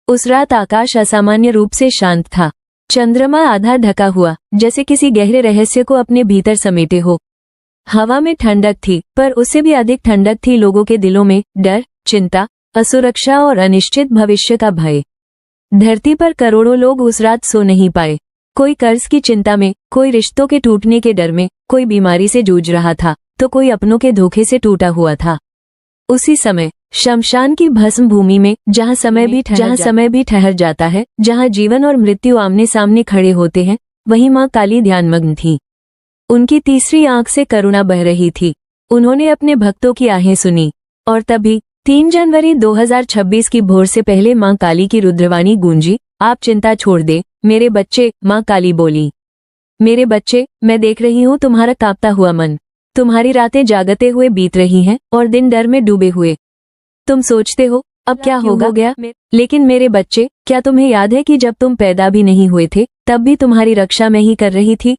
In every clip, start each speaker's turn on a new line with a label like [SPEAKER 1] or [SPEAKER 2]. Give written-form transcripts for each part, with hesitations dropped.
[SPEAKER 1] उस रात आकाश असामान्य रूप से शांत था। चंद्रमा आधा ढका हुआ, जैसे किसी गहरे रहस्य को अपने भीतर समेटे हो। हवा में ठंडक थी, पर उससे भी अधिक ठंडक थी लोगों के दिलों में डर, चिंता, असुरक्षा और अनिश्चित भविष्य का भय। धरती पर करोड़ों लोग उस रात सो नहीं पाए। कोई कर्ज की चिंता में, कोई रिश्तों के टूटने के डर में, कोई बीमारी से जूझ रहा था, तो कोई अपनों के धोखे से टूटा हुआ था। उसी समय शमशान की भस्म भूमि में, जहाँ समय भी ठहर जाता है, जहाँ जीवन और मृत्यु आमने सामने खड़े होते हैं, वहीं माँ काली ध्यानमग्न थी। उनकी तीसरी आंख से करुणा बह रही थी। उन्होंने अपने भक्तों की आहें सुनी, और तभी 3 जनवरी 2026 की भोर से पहले माँ काली की रुद्रवाणी गूंजी, आप चिंता छोड़ दे मेरे बच्चे। माँ काली बोली, मेरे बच्चे, मैं देख रही हूँ तुम्हारा कांपता हुआ मन। तुम्हारी रातें जागते हुए बीत रही हैं और दिन डर में डूबे हुए। तुम सोचते हो अब क्या होगा, लेकिन मेरे बच्चे, क्या तुम्हें याद है कि जब तुम पैदा भी नहीं हुए थे, तब भी तुम्हारी रक्षा मैं ही कर रही थी।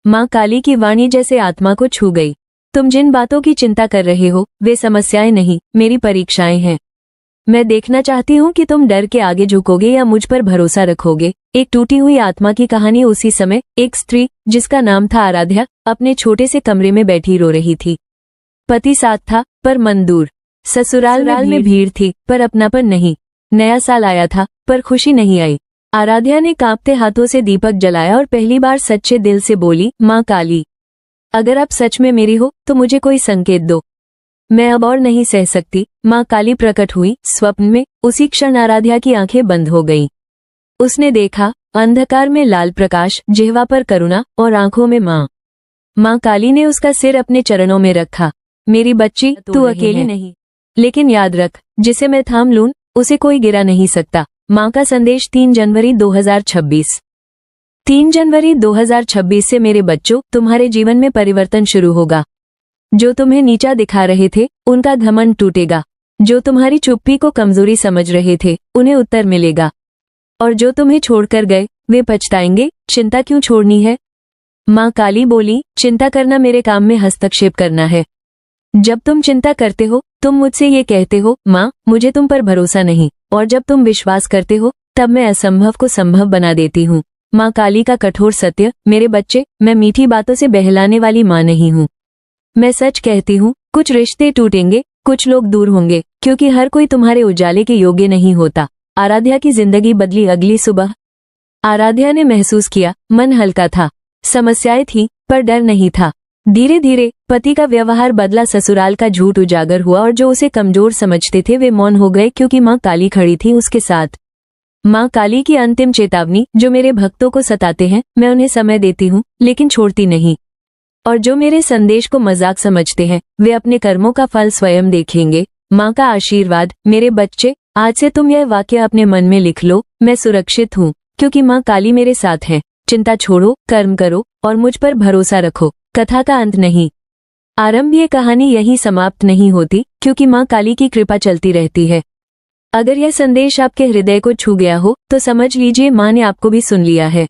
[SPEAKER 1] माँ काली की वाणी जैसे आत्मा को छू गई। तुम जिन बातों की चिंता कर रहे हो, वे समस्याएं नहीं, मेरी परीक्षाएं हैं। मैं देखना चाहती हूँ कि तुम डर के आगे झुकोगे या मुझ पर भरोसा रखोगे। एक टूटी हुई आत्मा की कहानी। उसी समय एक स्त्री, जिसका नाम था आराध्या, अपने छोटे से कमरे में बैठी रो रही थी। पति साथ था, पर मन दूर। ससुराल में भीड़ थी, पर अपनापन नहीं। नया साल आया था, पर खुशी नहीं आई। आराध्या ने कांपते हाथों से दीपक जलाया और पहली बार सच्चे दिल से बोली, माँ काली, अगर आप सच में मेरी हो तो मुझे कोई संकेत दो। मैं अब और नहीं सह सकती। माँ काली प्रकट हुई स्वप्न में। उसी क्षण आराध्या की आंखें बंद हो गईं। उसने देखा, अंधकार में लाल प्रकाश, जिह्वा पर करुणा और आंखों में माँ। माँ काली ने उसका सिर अपने चरणों में रखा। मेरी बच्ची, तू अकेली नहीं, लेकिन याद रख, जिसे मैं थाम लूं, उसे कोई गिरा नहीं सकता। माँ का संदेश 3 जनवरी 2026। 3 जनवरी 2026 से मेरे बच्चों, तुम्हारे जीवन में परिवर्तन शुरू होगा। जो तुम्हें नीचा दिखा रहे थे, उनका घमंड टूटेगा। जो तुम्हारी चुप्पी को कमजोरी समझ रहे थे, उन्हें उत्तर मिलेगा। और जो तुम्हें छोड़कर गए, वे पछताएंगे। चिंता क्यों छोड़नी है? माँ काली बोली, चिंता करना मेरे काम में हस्तक्षेप करना है। जब तुम चिंता करते हो, तुम मुझसे ये कहते हो, माँ, मुझे तुम पर भरोसा नहीं। और जब तुम विश्वास करते हो, तब मैं असंभव को संभव बना देती हूँ। माँ काली का कठोर सत्य, मेरे बच्चे, मैं मीठी बातों से बहलाने वाली माँ नहीं हूँ। मैं सच कहती हूँ, कुछ रिश्ते टूटेंगे, कुछ लोग दूर होंगे, क्योंकि हर कोई तुम्हारे उजाले के योग्य नहीं होता। आराध्या की जिंदगी बदली अगली सुबह। आराध्या ने महसूस किया, मन हल्का था। समस्याएं थी, पर डर नहीं था। धीरे धीरे पति का व्यवहार बदला। ससुराल का झूठ उजागर हुआ और जो उसे कमजोर समझते थे, वे मौन हो गए, क्योंकि माँ काली खड़ी थी उसके साथ। माँ काली की अंतिम चेतावनी, जो मेरे भक्तों को सताते हैं, मैं उन्हें समय देती हूँ, लेकिन छोड़ती नहीं। और जो मेरे संदेश को मजाक समझते हैं, वे अपने कर्मों का फल स्वयं देखेंगे। माँ का आशीर्वाद, मेरे बच्चे, आज से तुम यह वाक्य अपने मन में लिख लो, मैं सुरक्षित हूँ, क्योंकि माँ काली मेरे साथ है। चिंता छोड़ो, कर्म करो और मुझ पर भरोसा रखो। कथा का अंत नहीं, आरंभ। ये कहानी यहीं समाप्त नहीं होती, क्योंकि माँ काली की कृपा चलती रहती है। अगर यह संदेश आपके हृदय को छू गया हो, तो समझ लीजिए माँ ने आपको भी सुन लिया है।